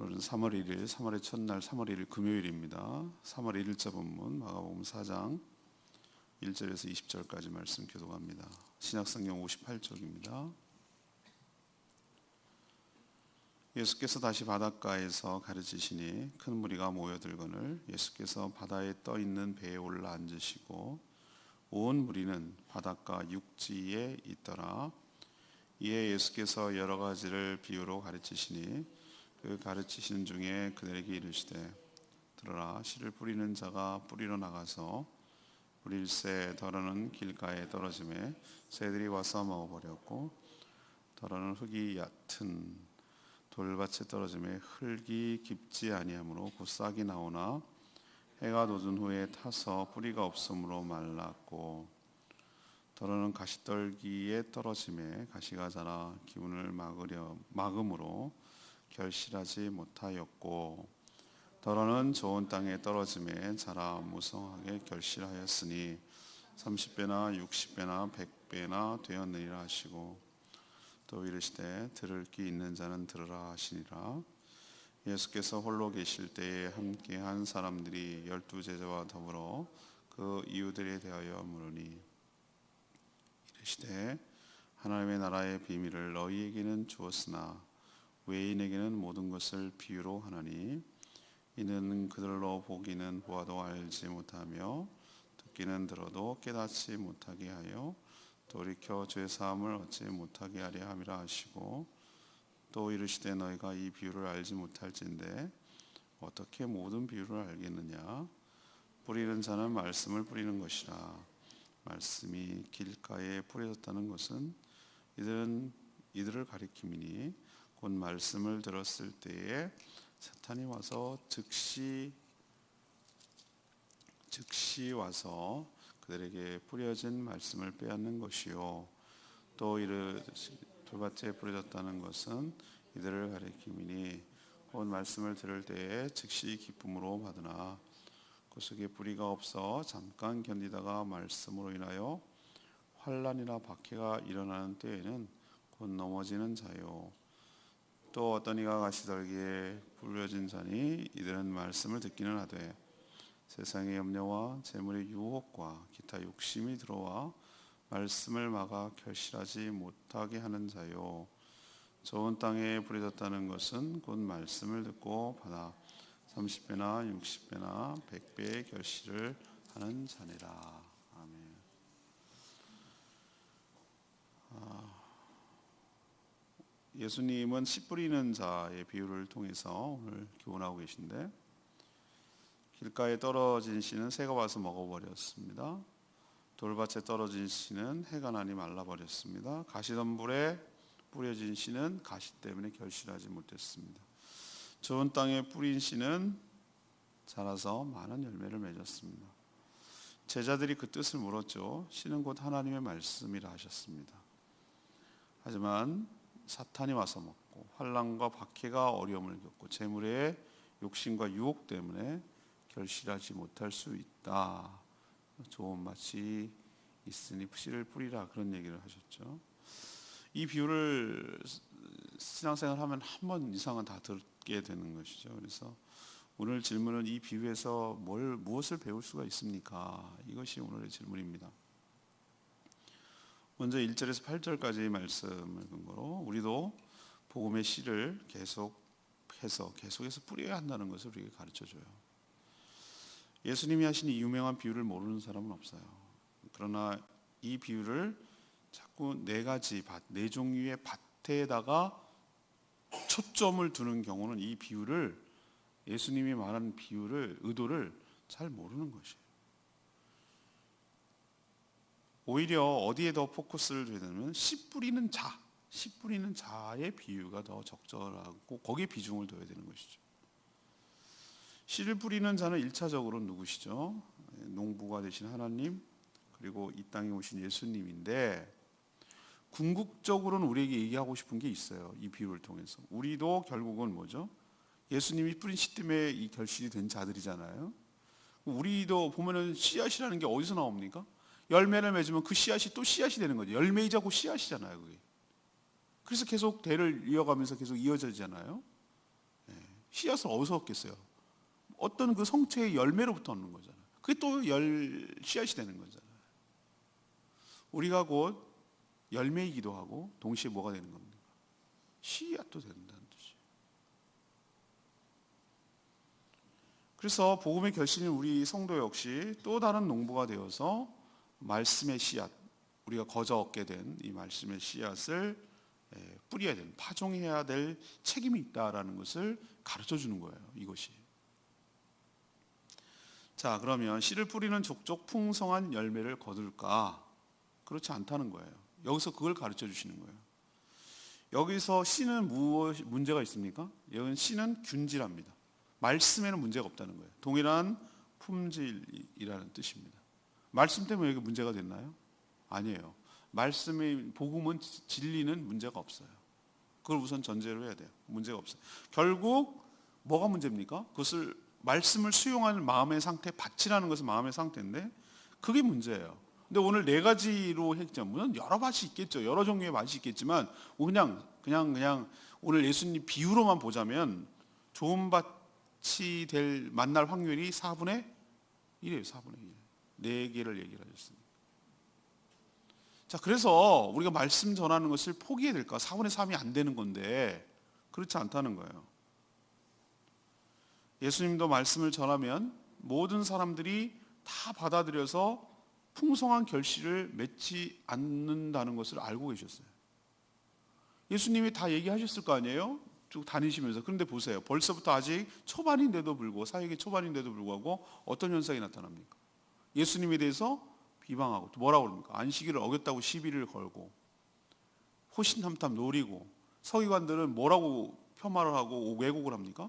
오늘은 3월 1일, 3월의 첫날 3월 1일 금요일입니다. 3월 1일자 본문 마가복음 4장 1절에서 20절까지 말씀 교독합니다. 신약성경 58쪽입니다. 예수께서 다시 바닷가에서 가르치시니 큰 무리가 모여들거늘 예수께서 바다에 떠 있는 배에 올라 앉으시고 온 무리는 바닷가 육지에 있더라. 이에 예수께서 여러 가지를 비유로 가르치시니 그 가르치시는 중에 그들에게 이르시되 들으라, 씨를 뿌리는 자가 뿌리러 나가서 뿌릴새 더러는 길가에 떨어짐에 새들이 와서 먹어버렸고 더러는 흙이 얕은 돌밭에 떨어짐에 흙이 깊지 아니하므로 곧 싹이 나오나 해가 돋은 후에 타서 뿌리가 없으므로 말랐고 더러는 가시떨기에 떨어짐에 가시가 자라 기운을 막음으로 결실하지 못하였고 더러는 좋은 땅에 떨어짐에 자라 무성하게 결실하였으니 30배나 60배나 100배나 되었느니라 하시고 또 이르시되 들을 귀 있는 자는 들으라 하시니라. 예수께서 홀로 계실 때에 함께한 사람들이 12제자와 더불어 그 이유들에 대하여 물으니 이르시되 하나님의 나라의 비밀을 너희에게는 주었으나 외인에게는 모든 것을 비유로 하나니 이는 그들로 보기는 보아도 알지 못하며 듣기는 들어도 깨닫지 못하게 하여 돌이켜 죄 사함을 얻지 못하게 하려 함이라 하시고 또 이르시되 너희가 이 비유를 알지 못할진대 어떻게 모든 비유를 알겠느냐. 뿌리는 자는 말씀을 뿌리는 것이라. 말씀이 길가에 뿌려졌다는 것은 이들을 가리킴이니 곧 말씀을 들었을 때에 사탄이 와서 즉시 와서 그들에게 뿌려진 말씀을 빼앗는 것이요 또 돌밭에 뿌려졌다는 것은 이들을 가리킴이니 곧 말씀을 들을 때에 즉시 기쁨으로 받으나 그 속에 뿌리가 없어 잠깐 견디다가 말씀으로 인하여 환난이나 박해가 일어나는 때에는 곧 넘어지는 자요 또 어떤 이가 가시떨기에 뿌려진 자니 이들은 말씀을 듣기는 하되 세상의 염려와 재물의 유혹과 기타 욕심이 들어와 말씀을 막아 결실하지 못하게 하는 자요 좋은 땅에 뿌려졌다는 것은 곧 말씀을 듣고 받아 30배나 60배나 100배의 결실을 하는 자니라. 아멘. 예수님은 씨 뿌리는 자의 비유를 통해서 오늘 교훈하고 계신데 길가에 떨어진 씨는 새가 와서 먹어버렸습니다. 돌밭에 떨어진 씨는 해가 나니 말라버렸습니다. 가시덤불에 뿌려진 씨는 가시 때문에 결실하지 못했습니다. 좋은 땅에 뿌린 씨는 자라서 많은 열매를 맺었습니다. 제자들이 그 뜻을 물었죠. 씨는 곧 하나님의 말씀이라 하셨습니다. 하지만 사탄이 와서 먹고 환난과 박해가 어려움을 겪고 재물의 욕심과 유혹 때문에 결실하지 못할 수 있다. 좋은 맛이 있으니 씨를 뿌리라 그런 얘기를 하셨죠. 이 비유를 신앙생활하면 한 번 이상은 다 듣게 되는 것이죠. 그래서 오늘 질문은 이 비유에서 무엇을 배울 수가 있습니까? 이것이 오늘의 질문입니다. 먼저 1절에서 8절까지의 말씀을 근거로 우리도 복음의 씨를 계속해서 뿌려야 한다는 것을 우리에게 가르쳐줘요. 예수님이 하신 이 유명한 비유를 모르는 사람은 없어요. 그러나 이 비유를 자꾸 네 종류의 밭에다가 초점을 두는 경우는 이 비유를 예수님이 말하는 의도를 잘 모르는 것이에요. 오히려 어디에 더 포커스를 둬야 되냐면 씨 뿌리는 자의 비유가 더 적절하고 거기에 비중을 둬야 되는 것이죠. 씨를 뿌리는 자는 1차적으로 누구시죠? 농부가 되신 하나님 그리고 이 땅에 오신 예수님인데 궁극적으로는 우리에게 얘기하고 싶은 게 있어요. 이 비유를 통해서 우리도 결국은 뭐죠? 예수님이 뿌린 씨 때문에 이 결실이 된 자들이잖아요. 우리도 보면은 씨앗이라는 게 어디서 나옵니까? 열매를 맺으면 그 씨앗이 또 씨앗이 되는 거죠. 열매이자 곧 씨앗이잖아요. 그게. 그래서 계속 대를 이어가면서 계속 이어지잖아요. 씨앗을 어디서 얻겠어요? 어떤 그 성체의 열매로부터 얻는 거잖아요. 그게 또 씨앗이 되는 거잖아요. 우리가 곧 열매이기도 하고 동시에 뭐가 되는 겁니까? 씨앗도 된다는 뜻이에요. 그래서 복음의 결실인 우리 성도 역시 또 다른 농부가 되어서 말씀의 씨앗, 우리가 거저 얻게 된 이 말씀의 씨앗을 뿌려야 되는, 파종해야 될 책임이 있다라는 것을 가르쳐 주는 거예요. 이것이. 자, 그러면 씨를 뿌리는 족족 풍성한 열매를 거둘까? 그렇지 않다는 거예요. 여기서 그걸 가르쳐 주시는 거예요. 여기서 씨는 무엇 문제가 있습니까? 여기는 씨는 균질합니다. 말씀에는 문제가 없다는 거예요. 동일한 품질이라는 뜻입니다. 말씀 때문에 여기 문제가 됐나요? 아니에요. 말씀의 복음은 진리는 문제가 없어요. 그걸 우선 전제로 해야 돼요. 문제가 없어요. 결국 뭐가 문제입니까? 그것을 말씀을 수용하는 마음의 상태, 받치라는 것은 마음의 상태인데 그게 문제예요. 근데 오늘 네 가지로 했죠. 물론 여러 맛이 있겠죠. 여러 종류의 맛이 있겠지만 그냥 오늘 예수님 비유로만 보자면 좋은 밭이 만날 확률이 4분의 1이에요. 4분의 1. 네 개를 얘기를 하셨습니다. 자, 그래서 우리가 말씀 전하는 것을 포기해야 될까? 4분의 3이 안 되는 건데 그렇지 않다는 거예요. 예수님도 말씀을 전하면 모든 사람들이 다 받아들여서 풍성한 결실을 맺지 않는다는 것을 알고 계셨어요. 예수님이 다 얘기하셨을 거 아니에요? 쭉 다니시면서. 그런데 보세요. 벌써부터 아직 초반인데도 불구하고, 사역의 초반인데도 불구하고 어떤 현상이 나타납니까? 예수님에 대해서 비방하고 또 뭐라고 그럽니까? 안식일을 어겼다고 시비를 걸고 호신탐탐 노리고, 서기관들은 뭐라고 폄하를 하고 왜곡을 합니까?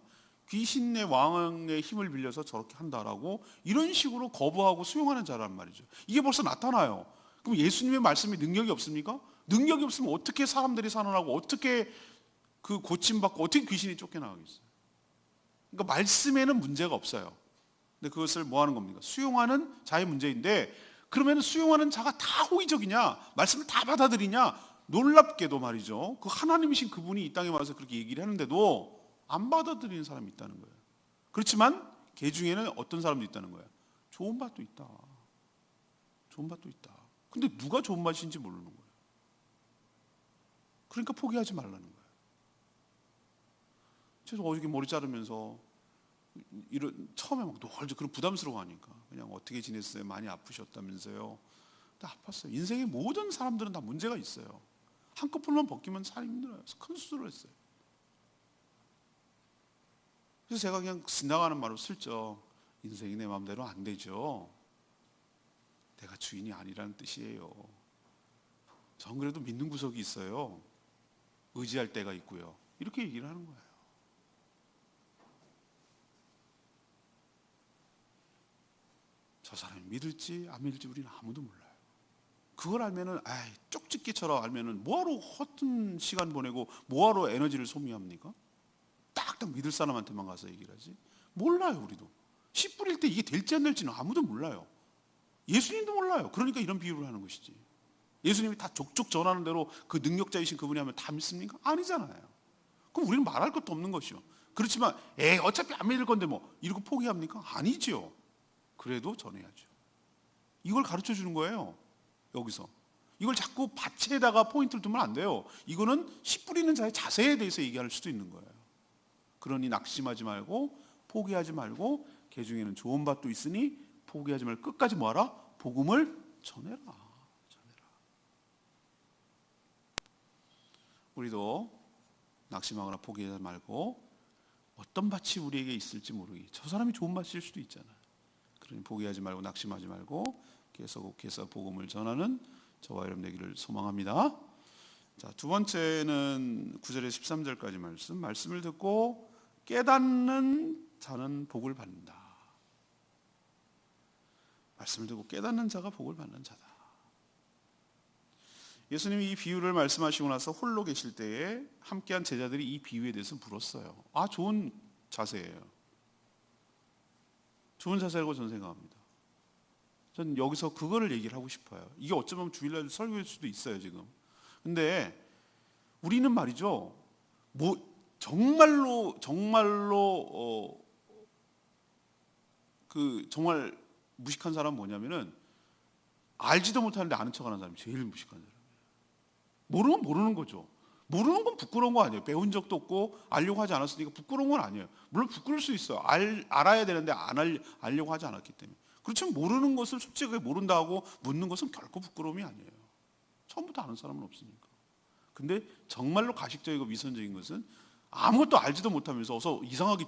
귀신의 왕의 힘을 빌려서 저렇게 한다라고 이런 식으로 거부하고 수용하는 자란 말이죠. 이게 벌써 나타나요. 그럼 예수님의 말씀이 능력이 없습니까? 능력이 없으면 어떻게 사람들이 살아나고 어떻게 그 고침받고 어떻게 귀신이 쫓겨나가겠어요? 그러니까 말씀에는 문제가 없어요. 근데 그것을 뭐 하는 겁니까? 수용하는 자의 문제인데, 그러면 수용하는 자가 다 호의적이냐? 말씀을 다 받아들이냐? 놀랍게도 말이죠. 그 하나님이신 그분이 이 땅에 와서 그렇게 얘기를 하는데도 안 받아들이는 사람이 있다는 거예요. 그렇지만 개 중에는 어떤 사람도 있다는 거예요. 좋은 밭도 있다. 좋은 밭도 있다. 근데 누가 좋은 밭인지 모르는 거예요. 그러니까 포기하지 말라는 거예요. 그래서 어저께 머리 자르면서 처음에 막 놀죠. 그런 부담스러워하니까 그냥 어떻게 지냈어요? 많이 아프셨다면서요? 근데 아팠어요. 인생의 모든 사람들은 다 문제가 있어요. 한꺼풀만 벗기면 살이 힘들어요. 큰 수술을 했어요. 그래서 제가 그냥 지나가는 말로 슬쩍, 인생이 내 마음대로 안 되죠. 내가 주인이 아니라는 뜻이에요. 전 그래도 믿는 구석이 있어요. 의지할 때가 있고요. 이렇게 얘기를 하는 거예요. 저 사람이 믿을지 안 믿을지 우리는 아무도 몰라요. 그걸 알면은 쪽집게처럼 알면은 뭐하러 허튼 시간 보내고 뭐하러 에너지를 소비합니까? 딱딱 믿을 사람한테만 가서 얘기를 하지. 몰라요. 우리도 씨 뿌릴 때 이게 될지 안 될지는 아무도 몰라요. 예수님도 몰라요. 그러니까 이런 비유를 하는 것이지. 예수님이 다 족족 전하는 대로 그 능력자이신 그분이 하면 다 믿습니까? 아니잖아요. 그럼 우리는 말할 것도 없는 것이요. 그렇지만 어차피 안 믿을 건데 뭐 이러고 포기합니까? 아니죠. 그래도 전해야죠. 이걸 가르쳐 주는 거예요. 여기서 이걸 자꾸 밭에다가 포인트를 두면 안 돼요. 이거는 씨 뿌리는 자의 자세에 대해서 얘기할 수도 있는 거예요. 그러니 낙심하지 말고 포기하지 말고, 개 중에는 좋은 밭도 있으니 포기하지 말고 끝까지 뭐하라? 복음을 전해라. 우리도 낙심하거나 포기하지 말고, 어떤 밭이 우리에게 있을지 모르기, 저 사람이 좋은 밭일 수도 있잖아요. 그러니 포기하지 말고 낙심하지 말고 계속해서 복음을 전하는 저와 여러분 되기를 소망합니다. 자, 두 번째는 9절에서 13절까지 말씀을 듣고 깨닫는 자는 복을 받는다. 말씀을 듣고 깨닫는 자가 복을 받는 자다. 예수님이 이 비유를 말씀하시고 나서 홀로 계실 때에 함께한 제자들이 이 비유에 대해서 물었어요. 좋은 자세예요. 좋은 자세라고 저는 생각합니다. 저는 여기서 그거를 얘기를 하고 싶어요. 이게 어쩌면 주일날 설교일 수도 있어요, 지금. 근데 우리는 말이죠, 정말로 정말 무식한 사람은 뭐냐면은 알지도 못하는데 아는 척하는 사람이 제일 무식한 사람이에요. 모르면 모르는 거죠. 모르는 건 부끄러운 거 아니에요. 배운 적도 없고 알려고 하지 않았으니까 부끄러운 건 아니에요. 물론 부끄러울 수 있어요. 알아야 되는데 알려고 하지 않았기 때문에. 그렇지만 모르는 것을 솔직하게 모른다 하고 묻는 것은 결코 부끄러움이 아니에요. 처음부터 아는 사람은 없으니까. 근데 정말로 가식적이고 위선적인 것은 아무것도 알지도 못하면서 어서 이상하게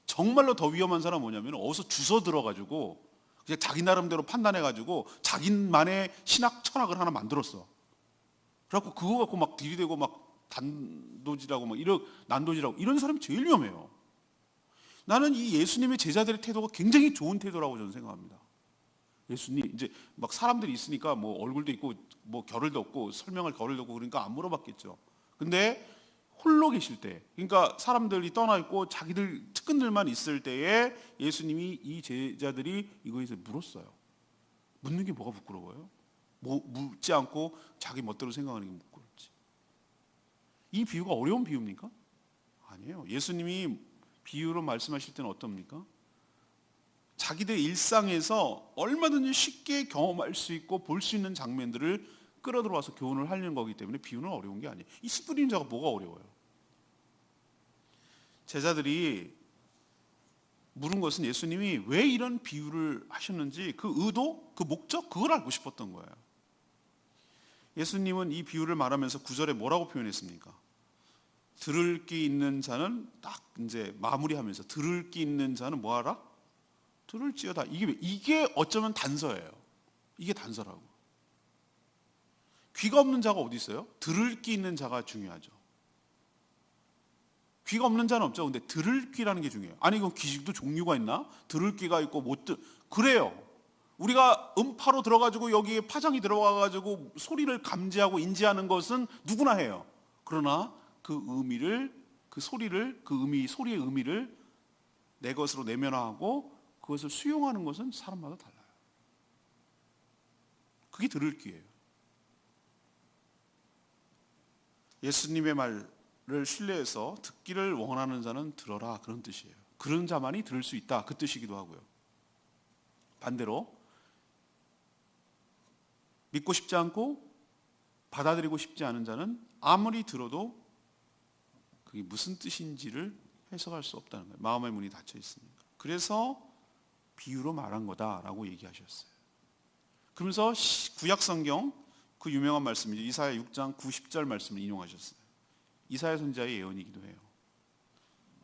정말로 더 위험한 사람은 뭐냐면 어서 주워 들어가지고 그냥 자기 나름대로 판단해가지고 자기만의 신학 철학을 하나 만들었어. 그래갖고 그거 갖고 막 들이대고 막 단도질하고 막 난도질하고 이런 사람이 제일 위험해요. 나는 이 예수님의 제자들의 태도가 굉장히 좋은 태도라고 저는 생각합니다. 예수님 이제 막 사람들이 있으니까 뭐 얼굴도 있고 뭐 겨를도 없고 설명할 겨를도 없고 그러니까 안 물어봤겠죠. 근데 홀로 계실 때, 그러니까 사람들이 떠나 있고 자기들 측근들만 있을 때에 예수님이 이 제자들이 이거에 대해서 물었어요. 묻는 게 뭐가 부끄러워요? 묻지 않고 자기 멋대로 생각하는 게 부끄럽지. 이 비유가 어려운 비유입니까? 아니에요. 예수님이 비유로 말씀하실 때는 어떻습니까? 자기들 일상에서 얼마든지 쉽게 경험할 수 있고 볼 수 있는 장면들을 끌어들어와서 교훈을 하려는 거기 때문에 비유는 어려운 게 아니에요. 이 씨 뿌리는 자가 뭐가 어려워요? 제자들이 물은 것은 예수님이 왜 이런 비유를 하셨는지 그 의도, 그 목적, 그걸 알고 싶었던 거예요. 예수님은 이 비유를 말하면서 9절에 뭐라고 표현했습니까? 들을 귀 있는 자는 딱 이제 마무리하면서 들을 귀 있는 자는 뭐하라? 들을지어다. 이게 어쩌면 단서예요. 이게 단서라고. 귀가 없는 자가 어디 있어요? 들을 귀 있는 자가 중요하죠. 귀가 없는 자는 없죠. 근데 들을 귀라는 게 중요해요. 아니 이건 귀도 종류가 있나? 들을 귀가 있고 그래요. 우리가 음파로 들어가지고 여기에 파장이 들어가가지고 소리를 감지하고 인지하는 것은 누구나 해요. 그러나 그 의미를, 그 소리를, 소리의 의미를 내 것으로 내면화하고 그것을 수용하는 것은 사람마다 달라요. 그게 들을 귀예요. 예수님의 말을 신뢰해서 듣기를 원하는 자는 들어라, 그런 뜻이에요. 그런 자만이 들을 수 있다, 그 뜻이기도 하고요. 반대로 믿고 싶지 않고 받아들이고 싶지 않은 자는 아무리 들어도 그게 무슨 뜻인지를 해석할 수 없다는 거예요. 마음의 문이 닫혀 있으니까. 그래서 비유로 말한 거다라고 얘기하셨어요. 그러면서 구약 성경 그 유명한 말씀이죠. 이사야 6장 90절 말씀을 인용하셨어요. 이사야 선지자의 예언이기도 해요.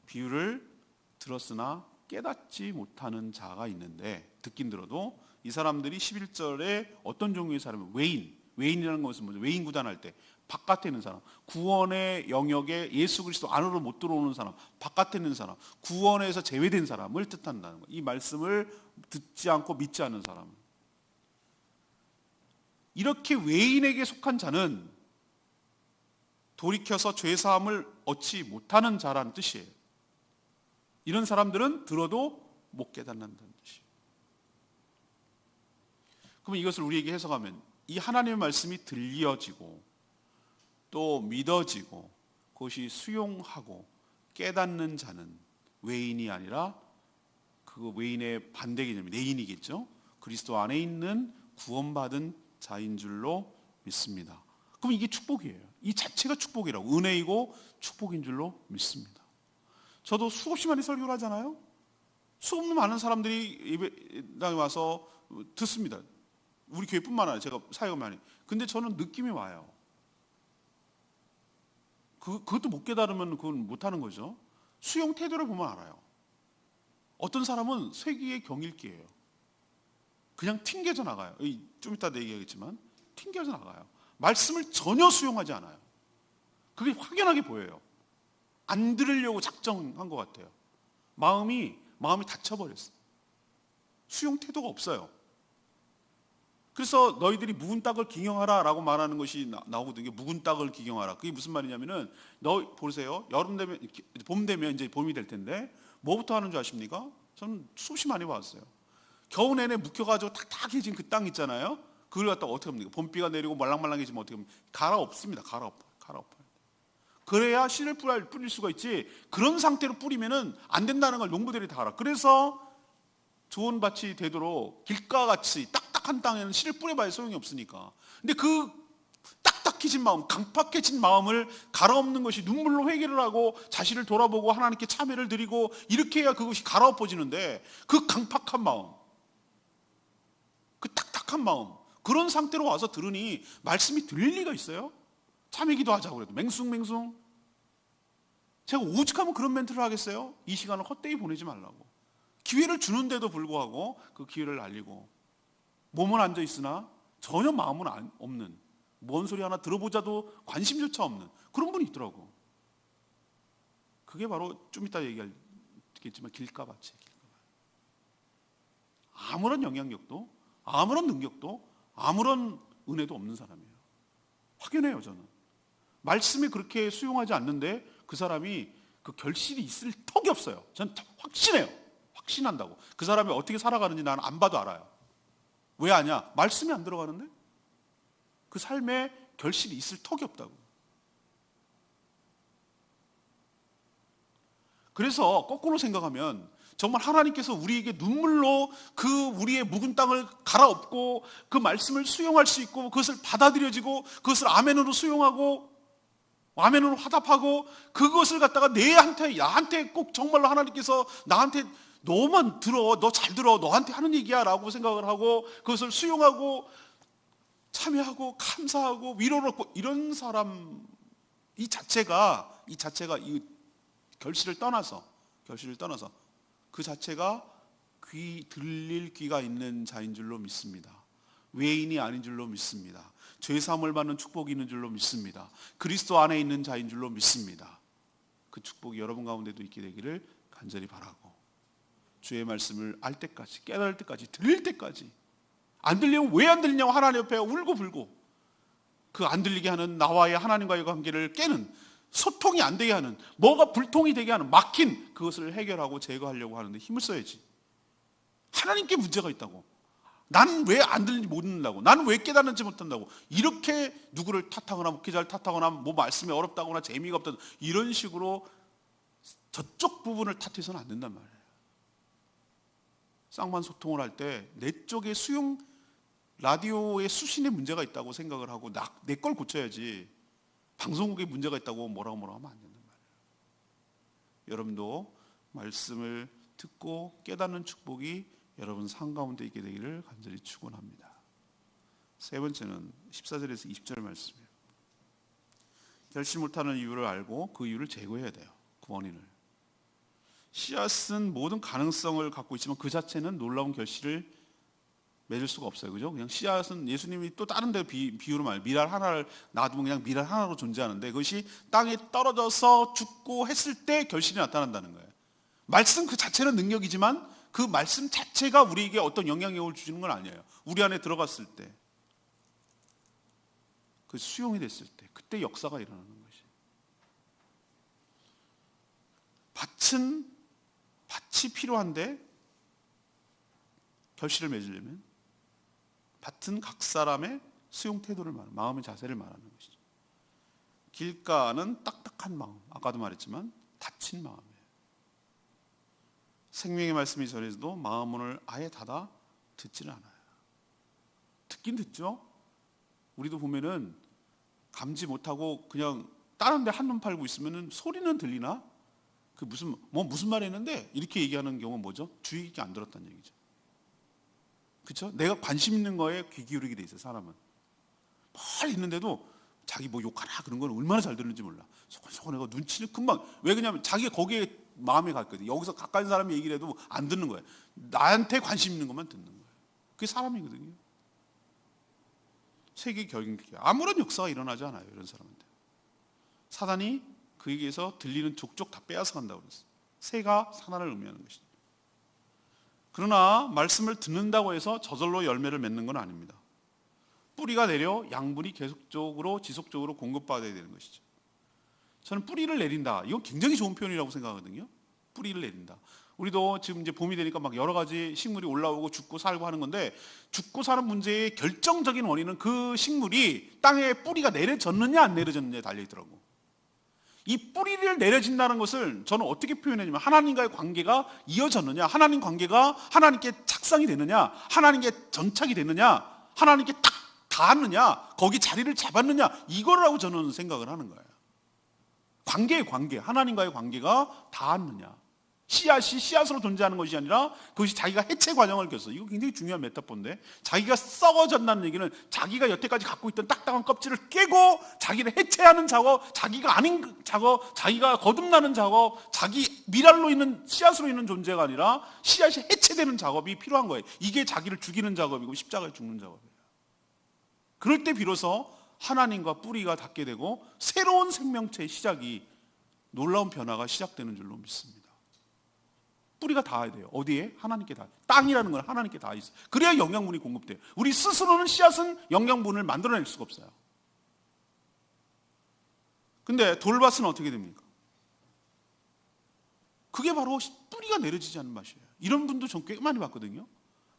비유를 들었으나 깨닫지 못하는 자가 있는데, 듣긴 들어도 이 사람들이 11절에 어떤 종류의 사람은 외인이라는 것은 뭐죠? 외인 구단할 때 바깥에 있는 사람, 구원의 영역에 예수 그리스도 안으로 못 들어오는 사람, 바깥에 있는 사람, 구원에서 제외된 사람을 뜻한다는 거예요. 이 말씀을 듣지 않고 믿지 않는 사람. 이렇게 외인에게 속한 자는 돌이켜서 죄사함을 얻지 못하는 자라는 뜻이에요. 이런 사람들은 들어도 못 깨닫는다는 뜻이에요. 그럼 이것을 우리에게 해석하면 이 하나님의 말씀이 들려지고 또 믿어지고 그것이 수용하고 깨닫는 자는 외인이 아니라 그 외인의 반대 개념이 내인이겠죠. 그리스도 안에 있는 구원받은 자인 줄로 믿습니다. 그럼 이게 축복이에요. 이 자체가 축복이라고, 은혜이고 축복인 줄로 믿습니다. 저도 수없이 많이 설교를 하잖아요. 수없이 많은 사람들이 예배당에 와서 듣습니다. 우리 교회뿐만 아니라 제가 사역을 많이. 근데 저는 느낌이 와요. 그것도 못 깨달으면 그건 못하는 거죠. 수용 태도를 보면 알아요. 어떤 사람은 쇠기의 경일기예요. 그냥 튕겨져 나가요. 좀 이따 얘기하겠지만 튕겨져 나가요. 말씀을 전혀 수용하지 않아요. 그게 확연하게 보여요. 안 들으려고 작정한 것 같아요. 마음이 닫혀버렸어요. 수용 태도가 없어요. 그래서 너희들이 묵은 떡을 기경하라 라고 말하는 것이 나오거든요. 묵은 떡을 기경하라. 그게 무슨 말이냐면은, 보세요. 여름 되면, 봄 되면 이제 봄이 될 텐데, 뭐부터 하는 줄 아십니까? 저는 수없이 많이 봤어요. 겨우 내내 묵혀가지고 탁탁해진 그 땅 있잖아요. 그걸 갖다가 어떻게 합니까? 봄비가 내리고 말랑말랑해지면 어떻게 합니까? 갈아엎습니다. 갈아엎어요. 그래야 씨를 뿌릴 수가 있지. 그런 상태로 뿌리면은 안 된다는 걸 농부들이 다 알아. 그래서 좋은 밭이 되도록 길가같이 딱딱한 땅에는 씨를 뿌려봐야 소용이 없으니까. 근데 그 딱딱해진 마음, 강팍해진 마음을 갈아엎는 것이 눈물로 회개를 하고 자신을 돌아보고 하나님께 참회를 드리고 이렇게 해야 그것이 갈아엎어지는데, 그 강팍한 마음, 그 딱딱한 마음, 그런 상태로 와서 들으니 말씀이 들릴 리가 있어요? 참회기도 하자고 그래도 맹숭맹숭. 제가 오죽하면 그런 멘트를 하겠어요? 이 시간을 헛되이 보내지 말라고. 기회를 주는데도 불구하고 그 기회를 날리고, 몸은 앉아 있으나 전혀 마음은 없는, 뭔 소리 하나 들어보자도 관심조차 없는 그런 분이 있더라고. 그게 바로 좀 이따 얘기하겠지만 길가밭이에요. 아무런 영향력도, 아무런 능력도, 아무런 은혜도 없는 사람이에요. 확연해요. 저는 말씀이 그렇게 수용하지 않는데 그 사람이 그 결실이 있을 턱이 없어요. 저는 확신해요. 확신한다고. 그 사람이 어떻게 살아가는지 나는 안 봐도 알아요. 왜 아냐? 말씀이 안 들어가는데 그 삶에 결실이 있을 턱이 없다고. 그래서 거꾸로 생각하면 정말 하나님께서 우리에게 눈물로 그 우리의 묵은 땅을 갈아엎고 그 말씀을 수용할 수 있고 그것을 받아들여지고 그것을 아멘으로 수용하고 아멘으로 화답하고 그것을 갖다가 나한테 꼭 정말로 하나님께서 나한테 너만 들어, 너 잘 들어, 너한테 하는 얘기야 라고 생각을 하고 그것을 수용하고 참여하고 감사하고 위로를 얻고 이런 사람 이 자체가 이 결실을 떠나서 그 자체가 들릴 귀가 있는 자인 줄로 믿습니다. 외인이 아닌 줄로 믿습니다. 죄사함을 받는 축복이 있는 줄로 믿습니다. 그리스도 안에 있는 자인 줄로 믿습니다. 그 축복이 여러분 가운데도 있게 되기를 간절히 바라고, 주의 말씀을 알 때까지, 깨달을 때까지, 들릴 때까지, 안 들리면 왜 안 들리냐고 하나님 옆에 울고불고 그 안 들리게 하는 나와의 하나님과의 관계를 깨는, 소통이 안 되게 하는, 뭐가 불통이 되게 하는, 막힌 그것을 해결하고 제거하려고 하는데 힘을 써야지. 하나님께 문제가 있다고, 나는 왜 안 들리는지 못 듣는다고, 나는 왜 깨닫는지 못한다고, 이렇게 누구를 탓하거나 목회자를 탓하거나 뭐 말씀이 어렵다거나 재미가 없다거나 이런 식으로 저쪽 부분을 탓해서는 안 된단 말이에요. 쌍방 소통을 할 때 내 쪽에 라디오의 수신에 문제가 있다고 생각을 하고 내 걸 고쳐야지, 방송국에 문제가 있다고 뭐라고 하면 안 된단 말이에요. 여러분도 말씀을 듣고 깨닫는 축복이 여러분 삶 가운데 있게 되기를 간절히 축원합니다. 세 번째는 14절에서 20절 말씀이에요. 결실 못하는 이유를 알고 그 이유를 제거해야 돼요. 그 원인을. 씨앗은 모든 가능성을 갖고 있지만 그 자체는 놀라운 결실을 맺을 수가 없어요. 그죠? 그냥 씨앗은 예수님이 또 다른 데 비유로 말해요. 미랄 하나를 놔두면 그냥 미랄 하나로 존재하는데 그것이 땅에 떨어져서 죽고 했을 때 결실이 나타난다는 거예요. 말씀 그 자체는 능력이지만 그 말씀 자체가 우리에게 어떤 영향력을 주는 건 아니에요. 우리 안에 들어갔을 때, 그 수용이 됐을 때, 그때 역사가 일어나는 것이. 밭이 필요한데 결실을 맺으려면 밭은 각 사람의 수용 태도를 말하는, 마음의 자세를 말하는 것이죠. 길가는 딱딱한 마음, 아까도 말했지만 닫힌 마음이에요. 생명의 말씀이 전해져도 마음문을 아예 닫아 듣지는 않아요. 듣긴 듣죠. 우리도 보면은 감지 못하고 그냥 다른 데 한눈 팔고 있으면은 소리는 들리나? 그 무슨 말 했는데 이렇게 얘기하는 경우는 뭐죠? 주의 깊게 안 들었다는 얘기죠. 그렇죠? 내가 관심 있는 거에 귀 기울이게 돼 있어요. 사람은 뭘 있는데도 자기 뭐 욕하나 그런 건 얼마나 잘 들는지 몰라. 소곤소곤해가 눈치는 금방. 왜 그러냐면 자기가 거기에 마음이 갔거든. 여기서 가까이 사람이 얘기를 해도 안 듣는 거예요. 나한테 관심 있는 것만 듣는 거예요. 그게 사람이거든요. 세계 경기 아무런 역사가 일어나지 않아요. 이런 사람한테. 사단이 그에게서 들리는 족족 다 빼앗아 간다고 그랬어요. 새가 사단을 의미하는 것이죠. 그러나 말씀을 듣는다고 해서 저절로 열매를 맺는 건 아닙니다. 뿌리가 내려 양분이 계속적으로 지속적으로 공급받아야 되는 것이죠. 저는 뿌리를 내린다. 이건 굉장히 좋은 표현이라고 생각하거든요. 뿌리를 내린다. 우리도 지금 이제 봄이 되니까 막 여러 가지 식물이 올라오고 죽고 살고 하는 건데, 죽고 사는 문제의 결정적인 원인은 그 식물이 땅에 뿌리가 내려졌느냐 안 내려졌느냐에 달려 있더라고. 이 뿌리를 내려진다는 것을 저는 어떻게 표현했냐면, 하나님과의 관계가 이어졌느냐, 하나님 관계가 하나님께 착상이 되느냐, 하나님께 전착이 되느냐, 하나님께 딱 닿았느냐, 거기 자리를 잡았느냐, 이거라고 저는 생각을 하는 거예요. 관계의 관계, 하나님과의 관계가 닿았느냐. 씨앗이 씨앗으로 존재하는 것이 아니라 그것이 자기가 해체 과정을 겪었어. 이거 굉장히 중요한 메타포인데, 자기가 썩어졌다는 얘기는 자기가 여태까지 갖고 있던 딱딱한 껍질을 깨고 자기를 해체하는 작업, 자기가 아닌 작업, 자기가 거듭나는 작업, 자기 미랄로 있는 씨앗으로 있는 존재가 아니라 씨앗이 해체되는 작업이 필요한 거예요. 이게 자기를 죽이는 작업이고 십자가에 죽는 작업이에요. 그럴 때 비로소 하나님과 뿌리가 닿게 되고 새로운 생명체의 시작이, 놀라운 변화가 시작되는 줄로 믿습니다. 뿌리가 닿아야 돼요. 어디에? 하나님께 닿아요. 땅이라는 건 하나님께 닿아 있어요. 그래야 영양분이 공급돼요. 우리 스스로는 씨앗은 영양분을 만들어낼 수가 없어요. 근데 돌밭은 어떻게 됩니까? 그게 바로 뿌리가 내려지지 않는 맛이에요. 이런 분도 전 꽤 많이 봤거든요.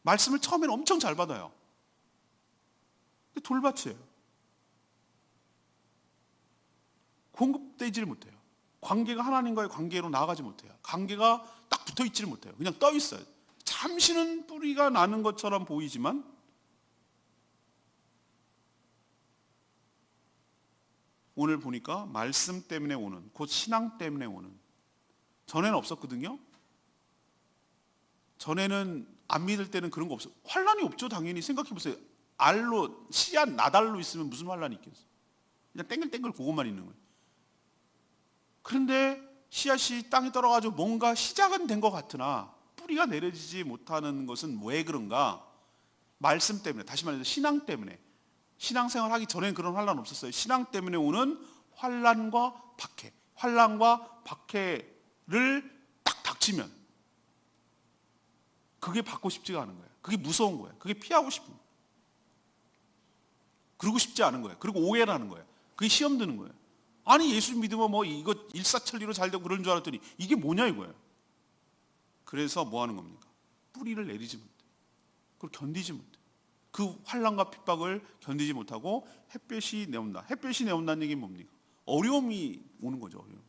말씀을 처음에는 엄청 잘 받아요. 근데 돌밭이에요. 공급되지를 못해요. 관계가 하나님과의 관계로 나아가지 못해요. 관계가 딱 붙어있지를 못해요. 그냥 떠 있어요. 잠시는 뿌리가 나는 것처럼 보이지만 오늘 보니까 말씀 때문에 오는, 곧 신앙 때문에 오는, 전에는 없었거든요. 전에는 안 믿을 때는 그런 거 없어요. 환란이 없죠. 당연히 생각해보세요. 알로, 씨앗 나달로 있으면 무슨 환란이 있겠어요. 그냥 땡글땡글 그것만 있는 거예요. 그런데 씨앗이 땅에 떨어가지고 뭔가 시작은 된 것 같으나 뿌리가 내려지지 못하는 것은 왜 그런가? 말씀 때문에, 다시 말해서 신앙 때문에. 신앙생활 하기 전에는 그런 환란 없었어요. 신앙 때문에 오는 환란과 박해, 환란과 박해를 딱 닥치면 그게 받고 싶지가 않은 거예요. 그게 무서운 거예요. 그게 피하고 싶은 거예요. 그러고 싶지 않은 거예요. 그리고 오해라는 거예요. 그게 시험 드는 거예요. 아니, 예수 믿으면 뭐 이거 일사천리로 잘 되고 그런 줄 알았더니 이게 뭐냐 이거예요. 그래서 뭐 하는 겁니까? 뿌리를 내리지 못해. 그걸 견디지 못해. 그 환란과 핍박을 견디지 못하고 햇볕이 내온다. 햇볕이 내온다는 얘기는 뭡니까? 어려움이 오는 거죠. 어려움.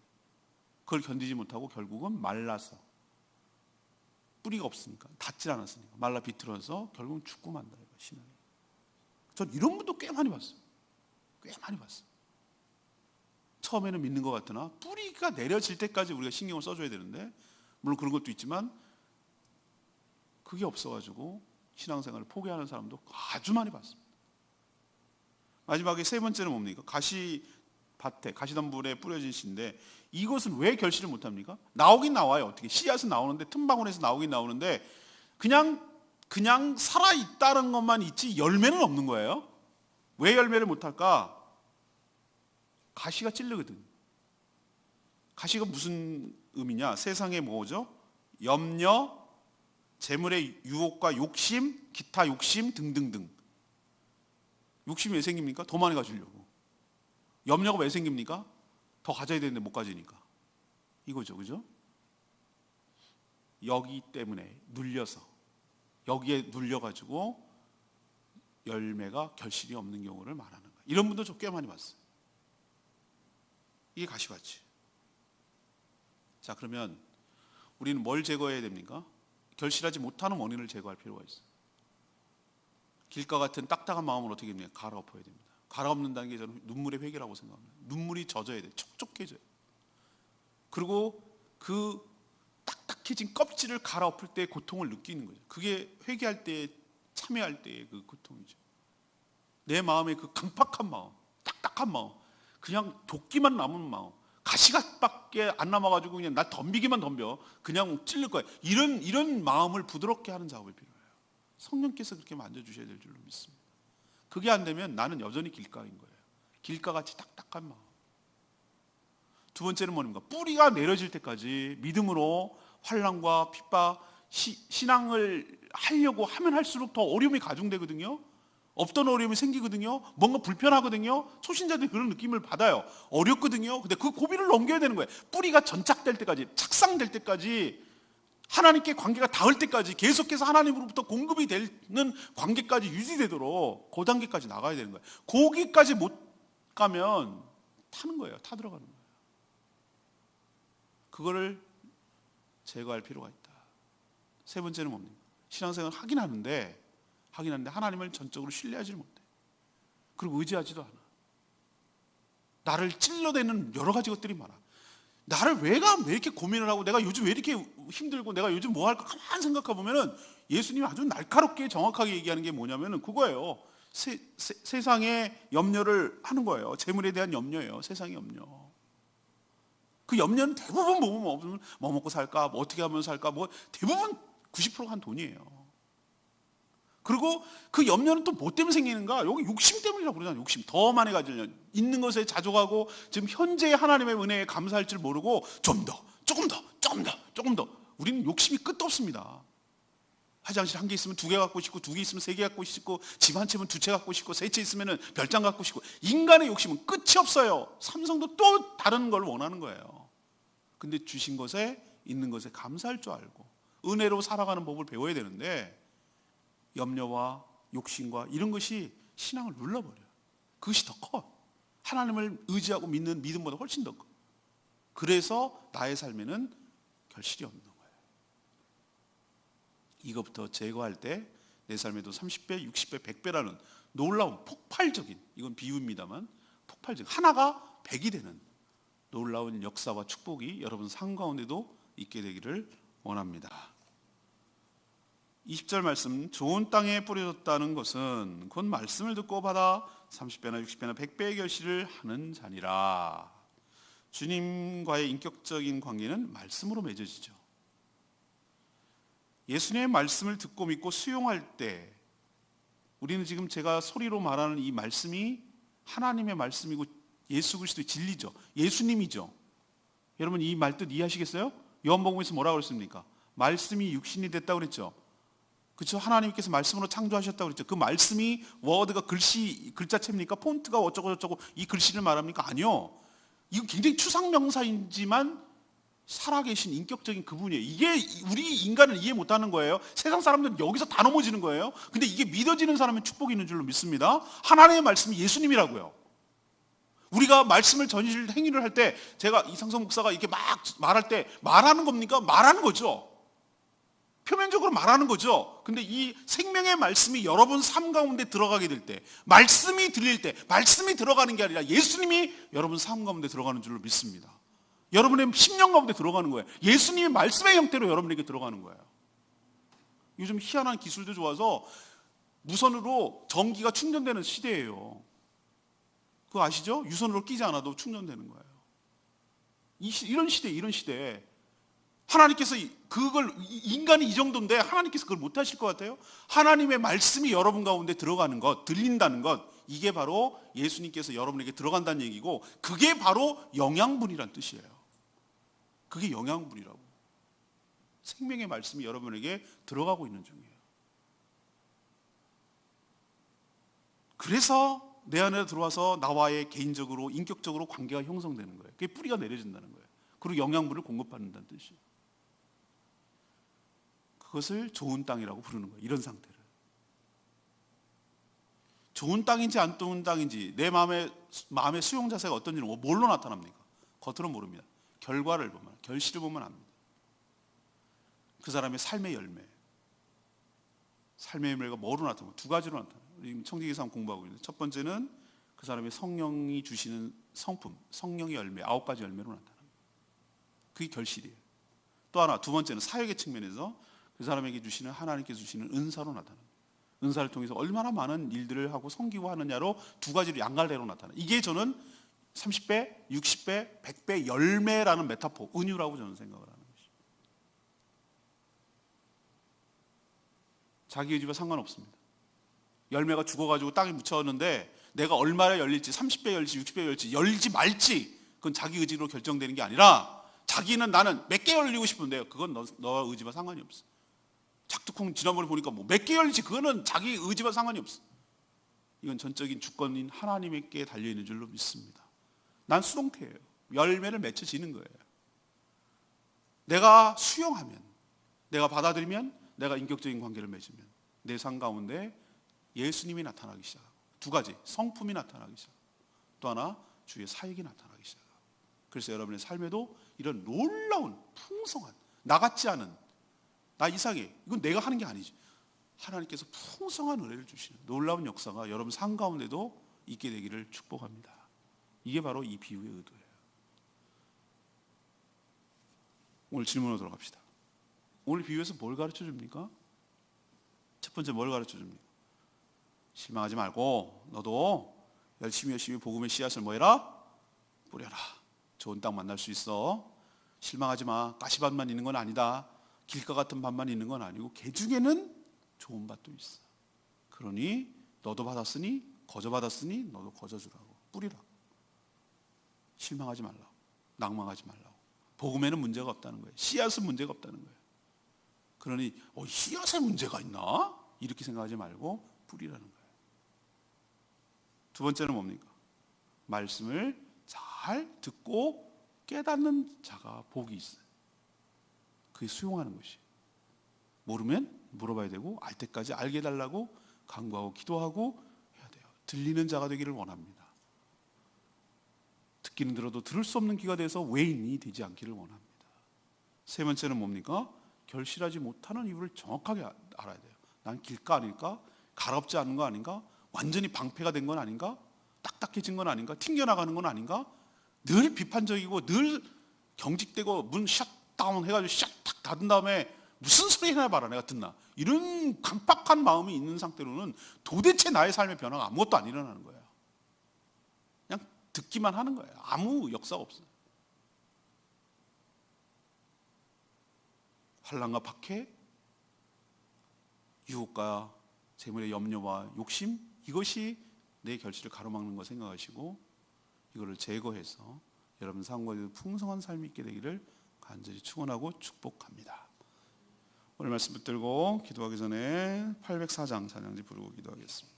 그걸 견디지 못하고 결국은 말라서, 뿌리가 없으니까, 닿질 않았으니까 말라 비틀어서 결국은 죽고 만다. 신앙이. 전 이런 분도 꽤 많이 봤어요. 꽤 많이 봤어요. 처음에는 믿는 것 같으나 뿌리가 내려질 때까지 우리가 신경을 써줘야 되는데, 물론 그런 것도 있지만 그게 없어가지고 신앙생활을 포기하는 사람도 아주 많이 봤습니다. 마지막에 세 번째는 뭡니까? 가시밭에, 가시덤불에 뿌려진 씨인데, 이것은 왜 결실을 못합니까? 나오긴 나와요. 어떻게? 씨앗은 나오는데, 틈바구니에서 나오긴 나오는데 그냥 살아있다는 것만 있지 열매는 없는 거예요. 왜 열매를 못할까? 가시가 찔르거든. 가시가 무슨 의미냐? 세상에 뭐죠? 염려, 재물의 유혹과 욕심, 기타 욕심 등등등. 욕심이 왜 생깁니까? 더 많이 가지려고. 염려가 왜 생깁니까? 더 가져야 되는데 못 가지니까. 이거죠, 그죠? 여기 때문에 눌려서, 여기에 눌려가지고 열매가 결실이 없는 경우를 말하는 거예요. 이런 분도 저 꽤 많이 봤어요. 이게 가시밭이. 자, 그러면 우리는 뭘 제거해야 됩니까? 결실하지 못하는 원인을 제거할 필요가 있어요. 길가 같은 딱딱한 마음을 어떻게 됩니까? 갈아엎어야 됩니다. 갈아엎는다는 게 저는 눈물의 회개라고 생각합니다. 눈물이 젖어야 돼요. 촉촉해져요. 그리고 그 딱딱해진 껍질을 갈아엎을 때의 고통을 느끼는 거죠. 그게 회개할 때, 참여할 때의 그 고통이죠. 내 마음의 그 강팍한 마음, 딱딱한 마음, 그냥 도끼만 남은 마음, 가시밭밖에 안 남아가지고 그냥 나 덤비기만 덤벼, 그냥 찔릴 거야. 이런 마음을 부드럽게 하는 작업이 필요해요. 성령께서 그렇게 만져주셔야 될 줄로 믿습니다. 그게 안 되면 나는 여전히 길가인 거예요. 길가같이 딱딱한 마음. 두 번째는 뭡니까? 뿌리가 내려질 때까지 믿음으로 환난과 핍박, 신앙을 하려고 하면 할수록 더 어려움이 가중되거든요. 없던 어려움이 생기거든요. 뭔가 불편하거든요. 초신자들이 그런 느낌을 받아요. 어렵거든요. 근데 그 고비를 넘겨야 되는 거예요. 뿌리가 전착될 때까지, 착상될 때까지, 하나님께 관계가 닿을 때까지, 계속해서 하나님으로부터 공급이 되는 관계까지 유지되도록 그 단계까지 나가야 되는 거예요. 거기까지 못 가면 타는 거예요. 타 들어가는 거예요. 그거를 제거할 필요가 있다. 세 번째는 뭡니까? 신앙생활을 하긴 하는데 하나님을 전적으로 신뢰하지를 못해. 그리고 의지하지도 않아. 나를 찔러대는 여러 가지 것들이 많아. 나를 왜 이렇게 고민을 하고, 내가 요즘 왜 이렇게 힘들고, 내가 요즘 뭐 할까 가만 생각해 보면은 예수님이 아주 날카롭게 정확하게 얘기하는 게 뭐냐면은 그거예요. 세상의 염려를 하는 거예요. 재물에 대한 염려예요. 세상의 염려. 그 염려는 대부분 뭐 먹고 살까, 뭐 어떻게 하면 살까, 뭐 대부분 90%가 한 돈이에요. 그리고 그 염려는 또 뭐 때문에 생기는가? 여기 욕심 때문이라고 그러잖아요. 욕심. 더 많이 가지려면. 있는 것에 자족하고 지금 현재의 하나님의 은혜에 감사할 줄 모르고 좀 더, 조금 더. 우리는 욕심이 끝도 없습니다. 화장실 한 개 있으면 두 개 갖고 싶고, 두 개 있으면 세 개 갖고 싶고, 집 한 채면 두 채 갖고 싶고, 세 채 있으면 별장 갖고 싶고. 인간의 욕심은 끝이 없어요. 삼성도 또 다른 걸 원하는 거예요. 근데 주신 것에, 있는 것에 감사할 줄 알고 은혜로 살아가는 법을 배워야 되는데, 염려와 욕심과 이런 것이 신앙을 눌러버려요. 그것이 더 커. 하나님을 의지하고 믿는 믿음보다 훨씬 더 커. 그래서 나의 삶에는 결실이 없는 거예요. 이것부터 제거할 때 내 삶에도 30배, 60배, 100배라는 놀라운 폭발적인, 이건 비유입니다만 폭발적인, 하나가 100이 되는 놀라운 역사와 축복이 여러분 삶 가운데도 있게 되기를 원합니다. 20절 말씀, 좋은 땅에 뿌려졌다는 것은 곧 말씀을 듣고 받아 30배나 60배나 100배의 결실을 하는 자니라. 주님과의 인격적인 관계는 말씀으로 맺어지죠. 예수님의 말씀을 듣고 믿고 수용할 때, 우리는 지금 제가 소리로 말하는 이 말씀이 하나님의 말씀이고 예수 그리스도의 진리죠. 예수님이죠. 여러분 이 말뜻 이해하시겠어요? 요한복음에서 뭐라고 그랬습니까? 말씀이 육신이 됐다고 그랬죠. 그렇죠? 하나님께서 말씀으로 창조하셨다고 그랬죠. 그 말씀이 워드가 글자체입니까? 폰트가 어쩌고 이 글씨를 말합니까? 아니요. 이건 굉장히 추상명사이지만 살아계신 인격적인 그분이에요. 이게 우리 인간은 이해 못하는 거예요. 세상 사람들은 여기서 다 넘어지는 거예요. 근데 이게 믿어지는 사람은 축복이 있는 줄로 믿습니다. 하나님의 말씀이 예수님이라고요. 우리가 말씀을 전실 행위를 할 때, 제가 이상성 목사가 이렇게 막 말할 때 말하는 겁니까? 말하는 거죠. 표면적으로 말하는 거죠. 근데 이 생명의 말씀이 여러분 삶 가운데 들어가게 될 때, 말씀이 들릴 때, 말씀이 들어가는 게 아니라 예수님이 여러분 삶 가운데 들어가는 줄로 믿습니다. 여러분의 심령 가운데 들어가는 거예요. 예수님의 말씀의 형태로 여러분에게 들어가는 거예요. 요즘 희한한 기술도 좋아서 무선으로 전기가 충전되는 시대예요. 그거 아시죠? 유선으로 끼지 않아도 충전되는 거예요. 이런 시대에 하나님께서 그걸, 인간이 이 정도인데 하나님께서 그걸 못 하실 것 같아요? 하나님의 말씀이 여러분 가운데 들어가는 것, 들린다는 것, 이게 바로 예수님께서 여러분에게 들어간다는 얘기고, 그게 바로 영양분이란 뜻이에요. 그게 영양분이라고. 생명의 말씀이 여러분에게 들어가고 있는 중이에요. 그래서 내 안에 들어와서 나와의 개인적으로, 인격적으로 관계가 형성되는 거예요. 그게 뿌리가 내려진다는 거예요. 그리고 영양분을 공급받는다는 뜻이에요. 그것을 좋은 땅이라고 부르는 거예요. 이런 상태를. 좋은 땅인지 안 좋은 땅인지, 내 마음의 수용 자세가 어떤지는 뭘로 나타납니까? 겉으로 모릅니다. 결과를 보면, 결실을 보면 압니다. 그 사람의 삶의 열매. 삶의 열매가 뭐로 나타나요? 두 가지로 나타나요. 우리 청지기상 공부하고 있는데, 첫 번째는 그 사람의 성령이 주시는 성품, 성령의 열매, 9가지 열매로 나타납니다. 그게 결실이에요. 또 하나, 두 번째는 사역의 측면에서 그 사람에게 주시는, 하나님께서 주시는 은사로 나타납니다. 은사를 통해서 얼마나 많은 일들을 하고 섬기고 하느냐로 두 가지로 양갈래로 나타나요. 이게 저는 30배, 60배, 100배 열매라는 메타포, 은유라고 저는 생각을 하는 것이죠. 자기 의지와 상관없습니다. 열매가 죽어가지고 땅에 묻혀왔는데 내가 얼마나 열릴지, 30배 열릴지 60배 열릴지, 열리지 말지, 그건 자기 의지로 결정되는 게 아니라, 자기는 나는 몇 개 열리고 싶은데 그건 너와 의지와 상관이 없어. 작두콩 지난번에 보니까 뭐 몇 개 열릴지, 그거는 자기 의지와 상관이 없어. 이건 전적인 주권인 하나님께 달려있는 줄로 믿습니다. 난 수동태예요. 열매를 맺혀지는 거예요. 내가 수용하면, 내가 받아들이면, 내가 인격적인 관계를 맺으면 내 삶 가운데 예수님이 나타나기 시작하고, 두 가지, 성품이 나타나기 시작하고, 또 하나 주의 사역이 나타나기 시작하고, 그래서 여러분의 삶에도 이런 놀라운 풍성한, 나 같지 않은, 나 이상해, 이건 내가 하는 게 아니지, 하나님께서 풍성한 은혜를 주시는 놀라운 역사가 여러분 삶 가운데도 있게 되기를 축복합니다. 이게 바로 이 비유의 의도예요. 오늘 질문으로 들어갑시다. 오늘 비유에서 뭘 가르쳐 줍니까? 첫 번째, 뭘 가르쳐 줍니까? 실망하지 말고 너도 열심히 복음의 씨앗을 뭐 해라? 뿌려라. 좋은 땅 만날 수 있어. 실망하지 마. 가시밭만 있는 건 아니다. 길가 같은 밭만 있는 건 아니고 개 중에는 좋은 밭도 있어. 그러니 너도 받았으니, 거저 받았으니 너도 거저 주라고, 뿌리라고. 실망하지 말라고, 낭망하지 말라고. 복음에는 문제가 없다는 거예요. 씨앗은 문제가 없다는 거예요. 그러니 씨앗에 문제가 있나? 이렇게 생각하지 말고 뿌리라는 거예요. 두 번째는 뭡니까? 말씀을 잘 듣고 깨닫는 자가 복이 있어요. 그게 수용하는 것이. 모르면 물어봐야 되고, 알 때까지 알게 해달라고 간구하고 기도하고 해야 돼요. 들리는 자가 되기를 원합니다. 듣기는 들어도 들을 수 없는 귀가 돼서 외인이 되지 않기를 원합니다. 세 번째는 뭡니까? 결실하지 못하는 이유를 정확하게 알아야 돼요. 난 길가 아닐까? 가롭지 않은 거 아닌가? 완전히 방패가 된 건 아닌가? 딱딱해진 건 아닌가? 튕겨나가는 건 아닌가? 늘 비판적이고 늘 경직되고 문 샷다운 해가지고 샷탁 닫은 다음에 무슨 소리 해나 봐라 내가 듣나, 이런 강팍한 마음이 있는 상태로는 도대체 나의 삶의 변화가 아무것도 안 일어나는 거예요. 그냥 듣기만 하는 거예요. 아무 역사가 없어요. 환난과 박해, 유혹과 재물의 염려와 욕심, 이것이 내 결실을 가로막는 거 생각하시고 이거를 제거해서 여러분 삶과도 풍성한 삶이 있게 되기를 간절히 축원하고 축복합니다. 오늘 말씀 붙들고 기도하기 전에 804장 찬양지 부르고 기도하겠습니다.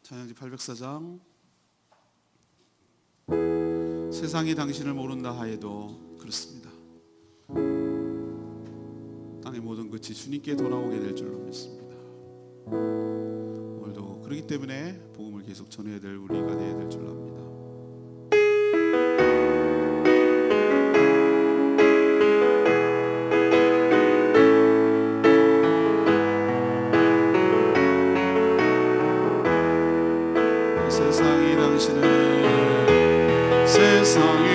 찬양지 804장. 세상이 당신을 모른다 하여도 그렇습니다. 땅의 모든 끝이 주님께 돌아오게 될 줄로 믿습니다. 오늘도 그렇기 때문에 복음을 계속 전해야 될 우리가 되어야 될 줄로 압니다. 세상이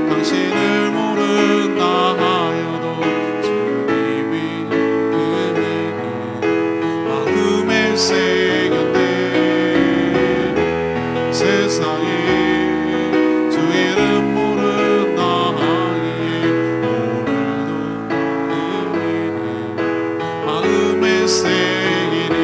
당신을 모른다 하여도 주님이 그는 마음에 새겼네. 세상이 주 이름 모른다 하기에 오늘도 그는 마음에 새기니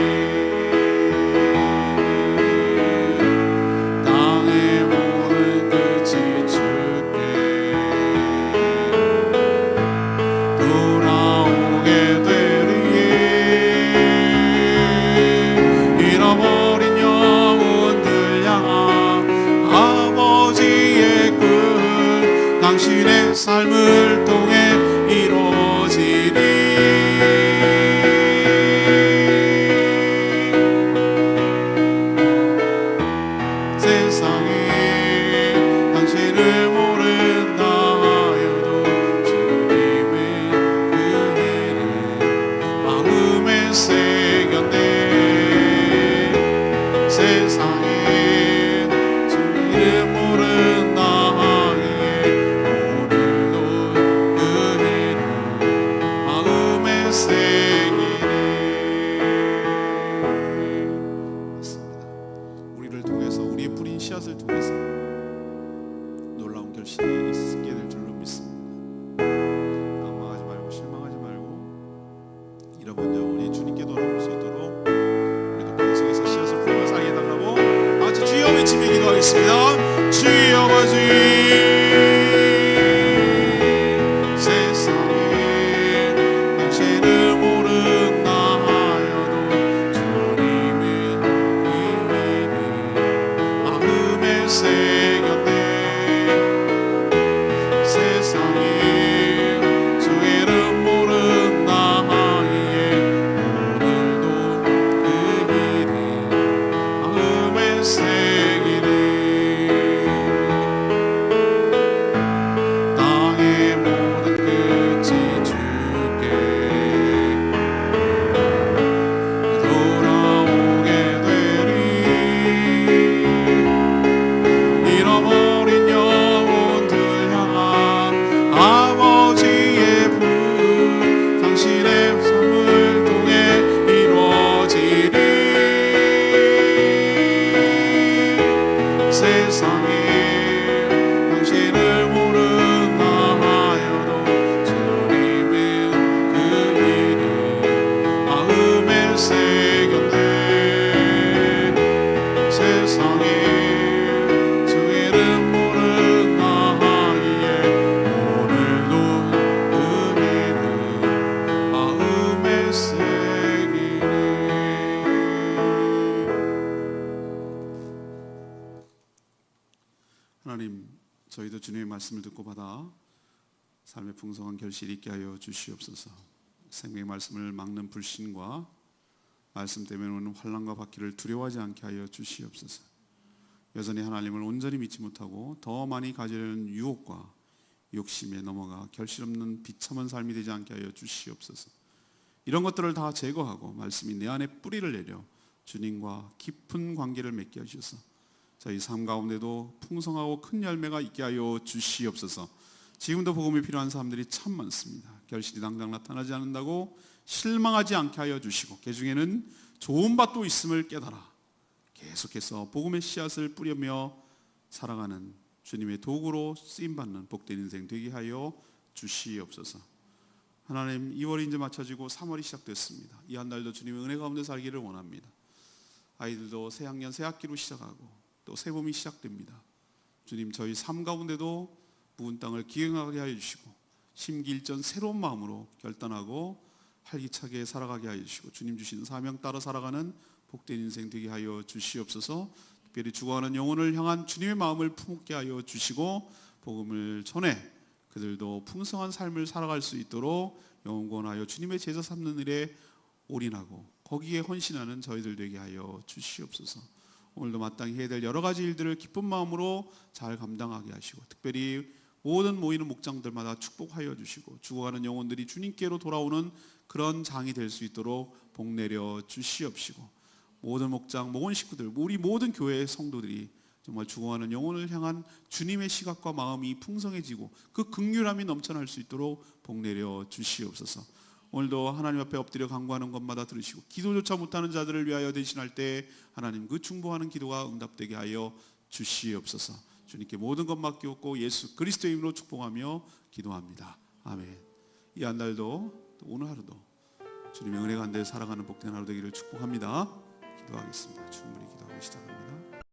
당신의 삶을 통해 이루어지니 세상이 당신을 모른다 하여도 주님의 은혜는 마음에 새겼네. 세상이 주 이름 모른다 씨앗을 통해서 놀라운 결실이 있게 될 줄로 믿습니다. 낭망하지 말고 실망하지 말고 잃어본 영혼이 주님께 돌아올 수 있도록 우리도 계속해서 씨앗을 풀어 살게 해달라고 아주 주여 외치며 기도하겠습니다. 주여 아버지, 세상에 당신을 모르나 하여도 주님의 그 일이 마음에 새겼네. 세상에 주 이름 모르나 하기에 오늘도 그 일이 마음에 새기네. 하나님, 저희도 주님의 말씀을 듣고 받아 삶의 풍성한 결실이 있게 하여 주시옵소서. 생명의 말씀을 막는 불신과 말씀 때문에 오는 환난과 박해를 두려워하지 않게 하여 주시옵소서. 여전히 하나님을 온전히 믿지 못하고 더 많이 가지려는 유혹과 욕심에 넘어가 결실 없는 비참한 삶이 되지 않게 하여 주시옵소서. 이런 것들을 다 제거하고 말씀이 내 안에 뿌리를 내려 주님과 깊은 관계를 맺게 하셔서 저희 삶 가운데도 풍성하고 큰 열매가 있게 하여 주시옵소서. 지금도 복음이 필요한 사람들이 참 많습니다. 결실이 당장 나타나지 않는다고 실망하지 않게 하여 주시고, 그 중에는 좋은 밭도 있음을 깨달아 계속해서 복음의 씨앗을 뿌리며 살아가는 주님의 도구로 쓰임받는 복된 인생 되게 하여 주시옵소서. 하나님, 2월이 이제 맞춰지고 3월이 시작됐습니다. 이 한 달도 주님의 은혜 가운데 살기를 원합니다. 아이들도 새 학년 새 학기로 시작하고 또 새 봄이 시작됩니다. 주님, 저희 삶 가운데도 묵은 땅을 기행하게 하여 주시고 심기일전 새로운 마음으로 결단하고 활기차게 살아가게 하여 주시고 주님 주신 사명 따라 살아가는 복된 인생 되게 하여 주시옵소서. 특별히 죽어가는 영혼을 향한 주님의 마음을 품게 하여 주시고 복음을 전해 그들도 풍성한 삶을 살아갈 수 있도록 영혼 구원하여 주님의 제자 삼는 일에 올인하고 거기에 헌신하는 저희들 되게 하여 주시옵소서. 오늘도 마땅히 해야 될 여러 가지 일들을 기쁜 마음으로 잘 감당하게 하시고 특별히 모든 모이는 목장들마다 축복하여 주시고 죽어가는 영혼들이 주님께로 돌아오는 그런 장이 될 수 있도록 복 내려 주시옵시고 모든 목장, 모든 식구들, 우리 모든 교회의 성도들이 정말 죽어가는 영혼을 향한 주님의 시각과 마음이 풍성해지고 그 긍휼함이 넘쳐날 수 있도록 복 내려 주시옵소서. 오늘도 하나님 앞에 엎드려 간구하는 것마다 들으시고 기도조차 못하는 자들을 위하여 대신할 때 하나님 그 충고하는 기도가 응답되게 하여 주시옵소서. 주님께 모든 것 맡기옵고 예수 그리스도의 이름으로 축복하며 기도합니다. 아멘. 이 한 달도 오늘 하루도 주님의 은혜 가운데 살아가는 복된 하루 되기를 축복합니다. 기도하겠습니다. 충분히 기도하고 시작합니다.